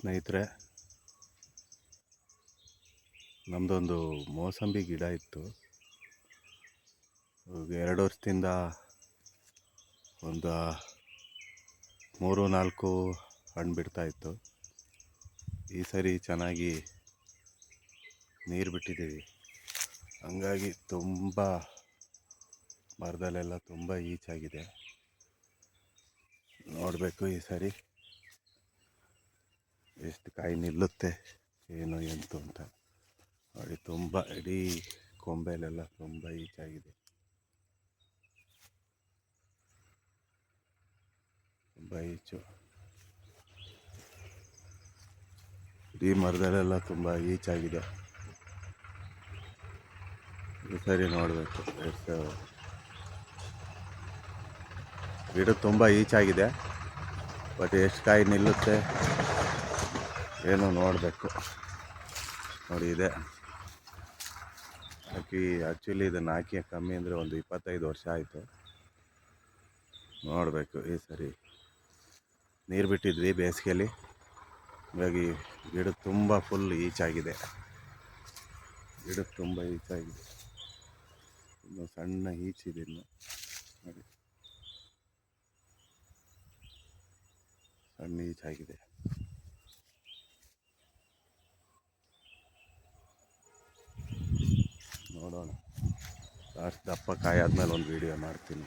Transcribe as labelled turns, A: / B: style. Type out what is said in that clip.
A: ಸ್ನೇಹಿತರೆ, ನಮ್ಮದೊಂದು ಮೋಸಂಬಿ ಗಿಡ ಇತ್ತು. 2 ವರ್ಷದಿಂದ ಒಂದು 3-4 ಹಣ್ಣು ಬಿಡ್ತಾಯಿತ್ತು. ಈ ಸರಿ ಚೆನ್ನಾಗಿ ನೀರು ಬಿಟ್ಟಿದ್ದೀವಿ, ಹಂಗಾಗಿ ತುಂಬ ಮರದಲ್ಲೆಲ್ಲ ತುಂಬ ಈಚಾಗಿದೆ. ನೋಡಬೇಕು ಈ ಸರಿ ಎಷ್ಟು ಕಾಯಿ ನಿಲ್ಲುತ್ತೆ ಏನು ಎಂತು ಅಂತ ನೋಡಿ. ತುಂಬ ಇಡೀ ಕೊಂಬೆಲೆಲ್ಲ ತುಂಬ ಈಚಾಗಿದೆ, ತುಂಬ ಈಚು. ಇಡೀ ಮರದಲ್ಲೆಲ್ಲ ತುಂಬ ಈಚಾಗಿದೆ. ಈ ಸರಿ ನೋಡಬೇಕು ಎಷ್ಟು ಗಿಡ ತುಂಬ ಈಚಾಗಿದೆ. ಬಟ್ ಎಷ್ಟು ಕಾಯಿ ನಿಲ್ಲುತ್ತೆ ಏನು ನೋಡಬೇಕು. ನೋಡಿ ಇದೆ ಆ್ಯಕ್ಚುಲಿ ಇದನ್ನು ಹಾಕಿ ಕಮ್ಮಿ ಅಂದರೆ ಒಂದು 25 ವರ್ಷ ಆಯಿತು. ನೋಡಬೇಕು ಈ ಸರಿ ನೀರು ಬಿಟ್ಟಿದ್ವಿ ಬೇಸಿಗೆಯಲ್ಲಿ, ಹಾಗಾಗಿ ಗಿಡ ತುಂಬ ಫುಲ್ ಈಚಾಗಿದೆ. ಗಿಡಕ್ಕೆ ತುಂಬ ಈಚಾಗಿದೆ, ಇನ್ನು ಸಣ್ಣ ಈಚಿದೆ ಇನ್ನು ನೋಡಿ, ಸಣ್ಣ ಈಚಾಗಿದೆ. ನೋಡೋಣ, ಲಾಸ್ಟ್ ದಪ್ಪ ಕಾಯಿ ಆದಮೇಲೆ ಒಂದು ವಿಡಿಯೋ ಮಾಡ್ತೀನಿ.